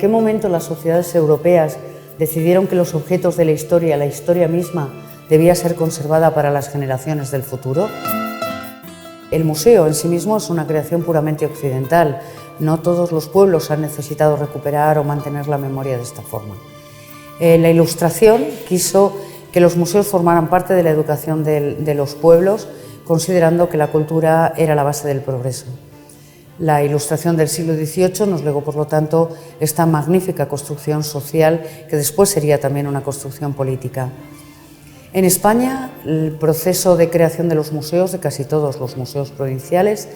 qué momento las sociedades europeas decidieron que los objetos de la historia misma, debía ser conservada para las generaciones del futuro? El museo en sí mismo es una creación puramente occidental. No todos los pueblos han necesitado recuperar o mantener la memoria de esta forma. La Ilustración quiso que los museos formaran parte de la educación de los pueblos, considerando que la cultura era la base del progreso. La Ilustración del siglo XVIII nos legó, por lo tanto, esta magnífica construcción social que después sería también una construcción política. En España, el proceso de creación de los museos, de casi todos los museos provinciales,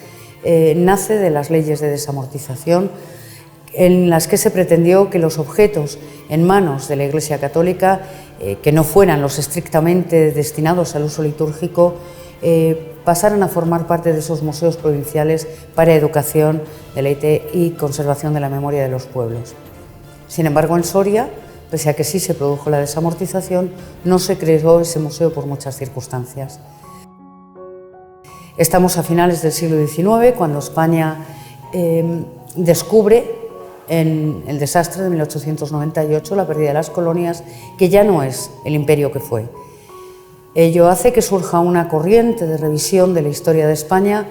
nace de las leyes de desamortización, en las que se pretendió que los objetos en manos de la Iglesia Católica, que no fueran los estrictamente destinados al uso litúrgico, pasaran a formar parte de esos museos provinciales para educación, deleite y conservación de la memoria de los pueblos. Sin embargo, en Soria, pese a que sí se produjo la desamortización, no se creó ese museo por muchas circunstancias. Estamos a finales del siglo XIX, cuando España descubre en el desastre de 1898, la pérdida de las colonias, que ya no es el imperio que fue. Ello hace que surja una corriente de revisión de la historia de España,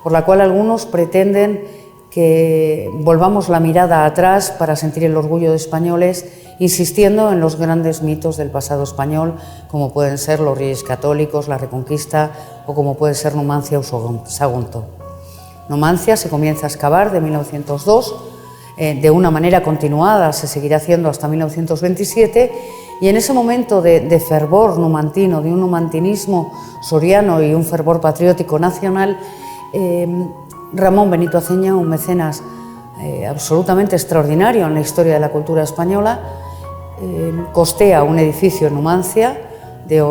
por la cual algunos pretenden que volvamos la mirada atrás para sentir el orgullo de españoles, insistiendo en los grandes mitos del pasado español, como pueden ser los Reyes Católicos, la Reconquista o como puede ser Numancia o Sagunto. Numancia se comienza a excavar de 1902, de una manera continuada, se seguirá haciendo hasta 1927, y en ese momento de fervor numantino, de un numantinismo soriano y un fervor patriótico nacional, Ramón Benito Aceña, un mecenas absolutamente extraordinario en la historia de la cultura española, costea un edificio en Numancia de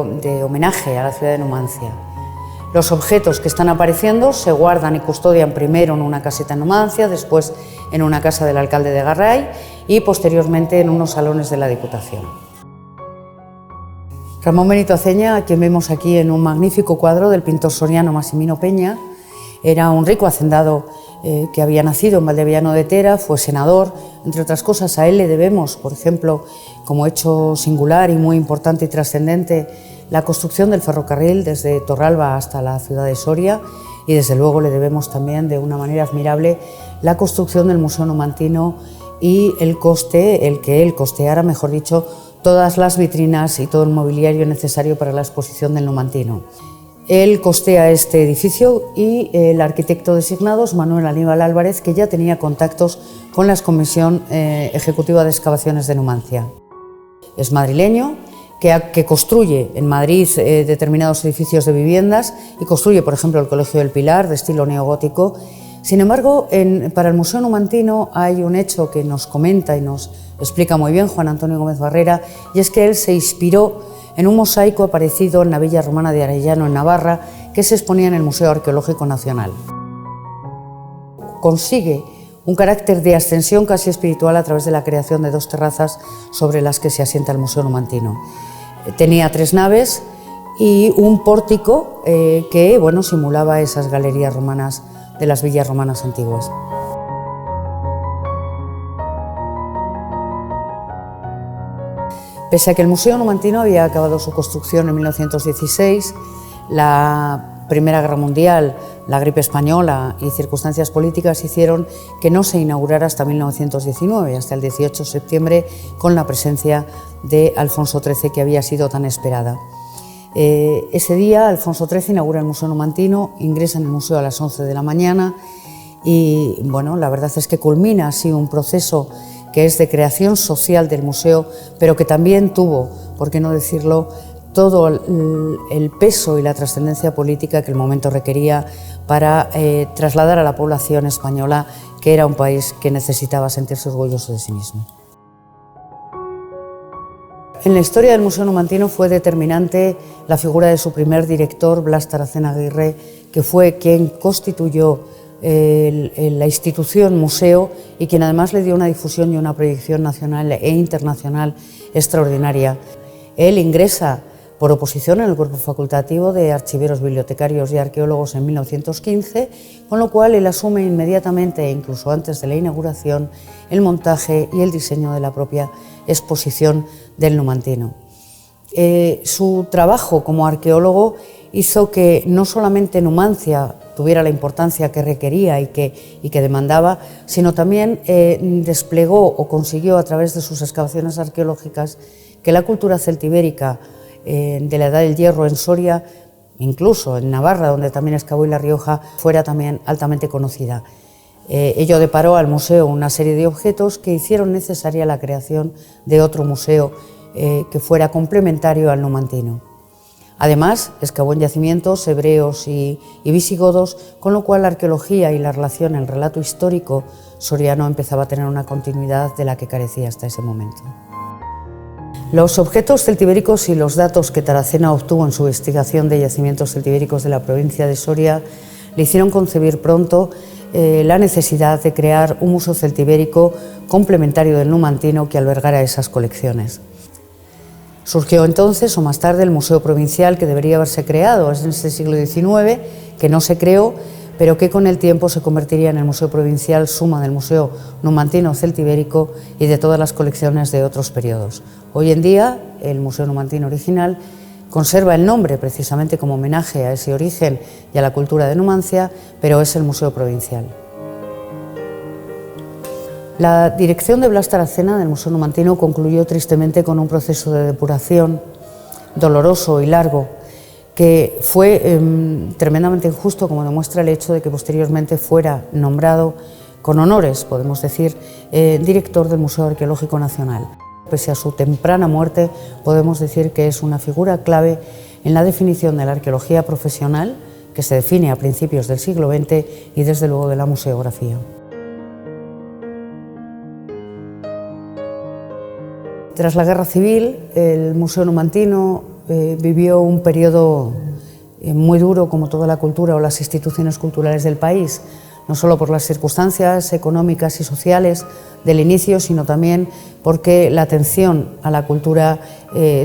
homenaje a la ciudad de Numancia. Los objetos que están apareciendo se guardan y custodian primero en una caseta en Numancia, después en una casa del alcalde de Garray y posteriormente en unos salones de la Diputación. Ramón Benito Aceña, a quien vemos aquí en un magnífico cuadro del pintor soriano Massimino Peña, era un rico hacendado que había nacido en Valdeviano de Tera, fue senador. Entre otras cosas, a él le debemos, por ejemplo, como hecho singular y muy importante y trascendente, la construcción del ferrocarril desde Torralba hasta la ciudad de Soria, y desde luego le debemos también de una manera admirable la construcción del Museo Numantino y el que él costeara, mejor dicho, todas las vitrinas y todo el mobiliario necesario para la exposición del Numantino. Él costea este edificio y el arquitecto designado es Manuel Aníbal Álvarez, que ya tenía contactos con la Comisión Ejecutiva de Excavaciones de Numancia. Es madrileño, que construye en Madrid determinados edificios de viviendas y construye, por ejemplo, el Colegio del Pilar, de estilo neogótico. Sin embargo, para el Museo Numantino hay un hecho que nos comenta y nos explica muy bien Juan Antonio Gómez Barrera, y es que él se inspiró en un mosaico aparecido en la Villa Romana de Arellano, en Navarra, que se exponía en el Museo Arqueológico Nacional. Consigue un carácter de ascensión casi espiritual a través de la creación de dos terrazas sobre las que se asienta el Museo Numantino. Tenía 3 naves y un pórtico que simulaba esas galerías romanas de las villas romanas antiguas. Pese a que el Museo Numantino había acabado su construcción en 1916, la Primera Guerra Mundial, la gripe española y circunstancias políticas hicieron que no se inaugurara hasta 1919, hasta el 18 de septiembre, con la presencia de Alfonso XIII, que había sido tan esperada. Ese día Alfonso XIII inaugura el Museo Numantino, ingresa en el museo a las 11 de la mañana y la verdad es que culmina así un proceso que es de creación social del museo, pero que también tuvo, por qué no decirlo, todo el peso y la trascendencia política que el momento requería para trasladar a la población española que era un país que necesitaba sentirse orgulloso de sí mismo. En la historia del Museo Numantino fue determinante la figura de su primer director, Blas Taracena Aguirre, que fue quien constituyó la institución museo y quien además le dio una difusión y una proyección nacional e internacional extraordinaria. Él ingresa por oposición en el cuerpo facultativo de archiveros, bibliotecarios y arqueólogos en 1915, con lo cual él asume inmediatamente, incluso antes de la inauguración, el montaje y el diseño de la propia exposición del Numantino. Su trabajo como arqueólogo hizo que no solamente Numancia tuviera la importancia que requería y que demandaba, sino también desplegó o consiguió a través de sus excavaciones arqueológicas que la cultura celtibérica de la Edad del Hierro en Soria, incluso en Navarra, donde también excavó, y La Rioja, fuera también altamente conocida. Ello deparó al museo una serie de objetos que hicieron necesaria la creación de otro museo que fuera complementario al numantino. Además, excavó en yacimientos hebreos y visigodos, con lo cual la arqueología y la relación, el relato histórico soriano empezaba a tener una continuidad de la que carecía hasta ese momento. Los objetos celtibéricos y los datos que Taracena obtuvo en su investigación de yacimientos celtibéricos de la provincia de Soria le hicieron concebir pronto la necesidad de crear un museo celtibérico complementario del numantino que albergara esas colecciones. Surgió entonces, o más tarde, el Museo Provincial, que debería haberse creado en este siglo XIX, que no se creó, pero que con el tiempo se convertiría en el Museo Provincial, suma del Museo Numantino Celtibérico y de todas las colecciones de otros periodos. Hoy en día, el Museo Numantino original conserva el nombre precisamente como homenaje a ese origen y a la cultura de Numancia, pero es el Museo Provincial. La dirección de Blas Taracena del Museo Numantino concluyó tristemente con un proceso de depuración doloroso y largo, que fue tremendamente injusto, como demuestra el hecho de que posteriormente fuera nombrado con honores, podemos decir, director del Museo Arqueológico Nacional. Pese a su temprana muerte, podemos decir que es una figura clave en la definición de la arqueología profesional, que se define a principios del siglo XX y desde luego de la museografía. Tras la Guerra Civil, el Museo Numantino vivió un periodo muy duro, como toda la cultura o las instituciones culturales del país, no solo por las circunstancias económicas y sociales del inicio, sino también porque la atención a la cultura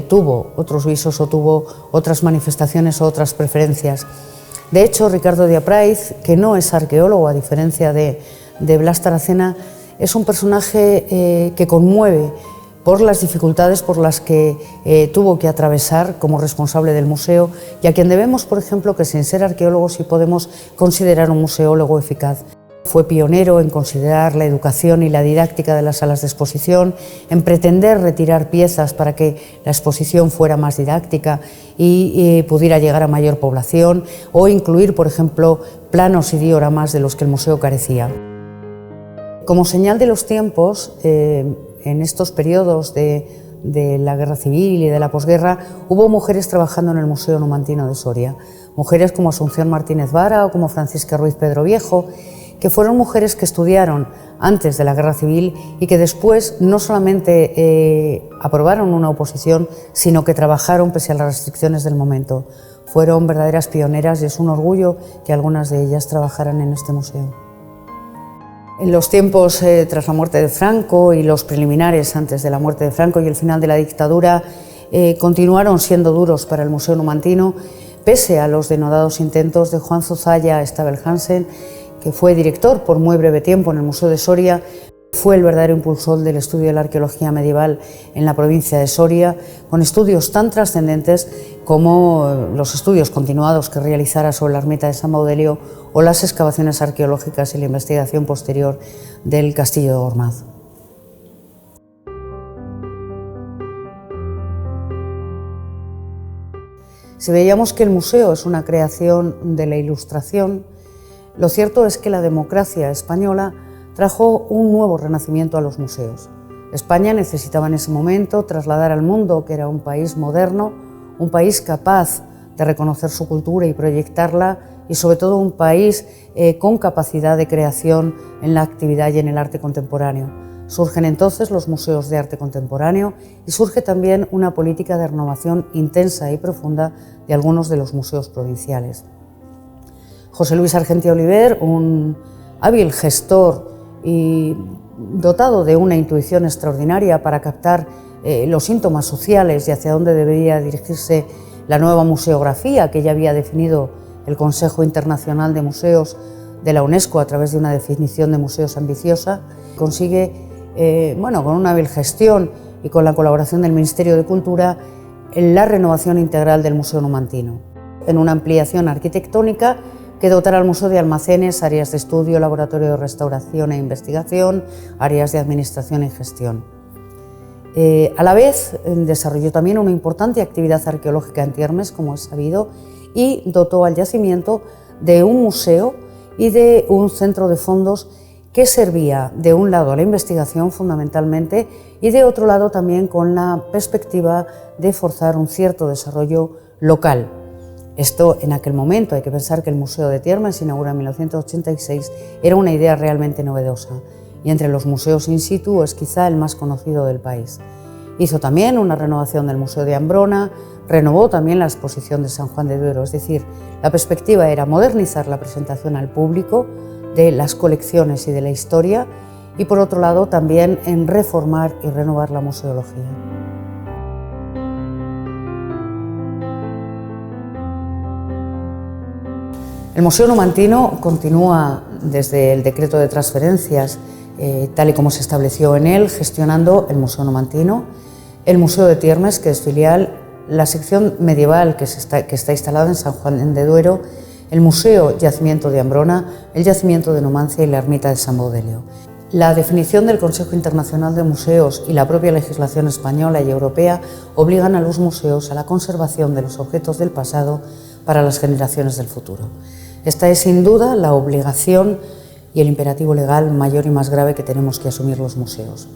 tuvo otros visos o tuvo otras manifestaciones o otras preferencias. De hecho, Ricardo de Apraiz, que no es arqueólogo, a diferencia de Blas Taracena, es un personaje que conmueve por las dificultades por las que tuvo que atravesar como responsable del museo, y a quien debemos, por ejemplo, que sin ser arqueólogo sí podemos considerar un museólogo eficaz. Fue pionero en considerar la educación y la didáctica de las salas de exposición, en pretender retirar piezas para que la exposición fuera más didáctica y pudiera llegar a mayor población, o incluir, por ejemplo, planos y dioramas de los que el museo carecía. Como señal de los tiempos, en estos periodos de la Guerra Civil y de la posguerra, hubo mujeres trabajando en el Museo Numantino de Soria, mujeres como Asunción Martínez Vara o como Francisca Ruiz Pedro Viejo, que fueron mujeres que estudiaron antes de la Guerra Civil y que después no solamente aprobaron una oposición, sino que trabajaron pese a las restricciones del momento. Fueron verdaderas pioneras y es un orgullo que algunas de ellas trabajaran en este museo. En los tiempos tras la muerte de Franco y los preliminares antes de la muerte de Franco y el final de la dictadura continuaron siendo duros para el Museo Numantino, pese a los denodados intentos de Juan Zozaya Stabel Hansen, que fue director por muy breve tiempo en el Museo de Soria. Fue el verdadero impulsor del estudio de la arqueología medieval en la provincia de Soria, con estudios tan trascendentes como los estudios continuados que realizara sobre la ermita de San Baudelio o las excavaciones arqueológicas y la investigación posterior del castillo de Gormaz. Si veíamos que el museo es una creación de la Ilustración, lo cierto es que la democracia española trajo un nuevo renacimiento a los museos. España necesitaba en ese momento trasladar al mundo que era un país moderno, un país capaz de reconocer su cultura y proyectarla, y sobre todo un país con capacidad de creación en la actividad y en el arte contemporáneo. Surgen entonces los museos de arte contemporáneo y surge también una política de renovación intensa y profunda de algunos de los museos provinciales. José Luis Argentía Oliver, un hábil gestor y dotado de una intuición extraordinaria para captar los síntomas sociales y hacia dónde debería dirigirse la nueva museografía que ya había definido el Consejo Internacional de Museos de la UNESCO a través de una definición de museos ambiciosa, consigue, con una hábil gestión y con la colaboración del Ministerio de Cultura, la renovación integral del Museo Numantino, en una ampliación arquitectónica que dotará al museo de almacenes, áreas de estudio, laboratorio de restauración e investigación, áreas de administración y gestión. A la vez, desarrolló también una importante actividad arqueológica en Tiermes, como es sabido, y dotó al yacimiento de un museo y de un centro de fondos que servía de un lado a la investigación fundamentalmente y de otro lado también con la perspectiva de forzar un cierto desarrollo local. Esto en aquel momento, hay que pensar que el Museo de Tiermes se inaugura en 1986, era una idea realmente novedosa y entre los museos in situ es quizá el más conocido del país. Hizo también una renovación del Museo de Ambrona, renovó también la exposición de San Juan de Duero, es decir, la perspectiva era modernizar la presentación al público de las colecciones y de la historia y por otro lado también en reformar y renovar la museología. El Museo Numantino continúa desde el decreto de transferencias tal y como se estableció en él, gestionando el Museo Numantino, el Museo de Tiermes, que es filial, la sección medieval que está instalada en San Juan de Duero, el Museo Yacimiento de Ambrona, el Yacimiento de Numancia y la Ermita de San Baudelio. La definición del Consejo Internacional de Museos y la propia legislación española y europea obligan a los museos a la conservación de los objetos del pasado para las generaciones del futuro. Esta es sin duda la obligación y el imperativo legal mayor y más grave que tenemos que asumir los museos.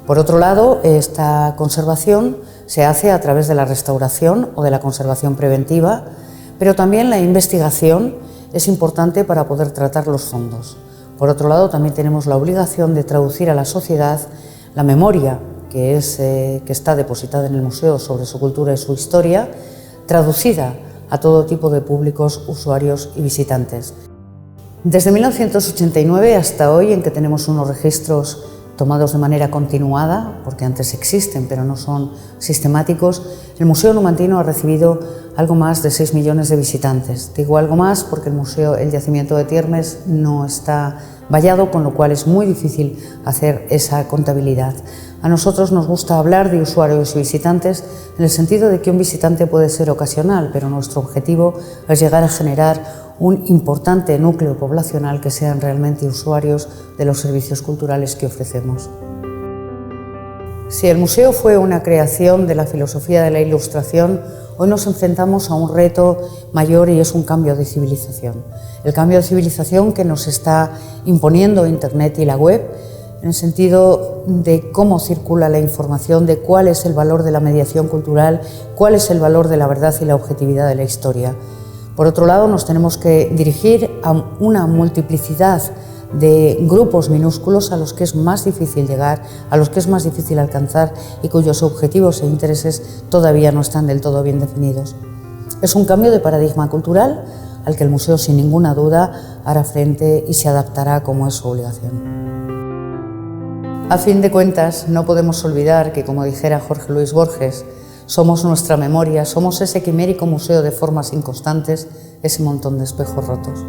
Por otro lado, esta conservación se hace a través de la restauración o de la conservación preventiva, pero también la investigación es importante para poder tratar los fondos. Por otro lado, también tenemos la obligación de traducir a la sociedad la memoria que está depositada en el museo sobre su cultura y su historia, traducida a todo tipo de públicos, usuarios y visitantes. Desde 1989 hasta hoy, en que tenemos unos registros tomados de manera continuada, porque antes existen pero no son sistemáticos, el Museo Numantino ha recibido algo más de 6 millones de visitantes. Digo algo más porque el yacimiento de Tiermes no está vallado, con lo cual es muy difícil hacer esa contabilidad. A nosotros nos gusta hablar de usuarios y visitantes en el sentido de que un visitante puede ser ocasional, pero nuestro objetivo es llegar a generar un importante núcleo poblacional que sean realmente usuarios de los servicios culturales que ofrecemos. Si el museo fue una creación de la filosofía de la Ilustración, hoy nos enfrentamos a un reto mayor y es un cambio de civilización. El cambio de civilización que nos está imponiendo Internet y la web, en el sentido de cómo circula la información, de cuál es el valor de la mediación cultural, cuál es el valor de la verdad y la objetividad de la historia. Por otro lado, nos tenemos que dirigir a una multiplicidad de grupos minúsculos a los que es más difícil llegar, a los que es más difícil alcanzar y cuyos objetivos e intereses todavía no están del todo bien definidos. Es un cambio de paradigma cultural al que el museo sin ninguna duda hará frente y se adaptará como es su obligación. A fin de cuentas, no podemos olvidar que, como dijera Jorge Luis Borges, somos nuestra memoria, somos ese quimérico museo de formas inconstantes, ese montón de espejos rotos.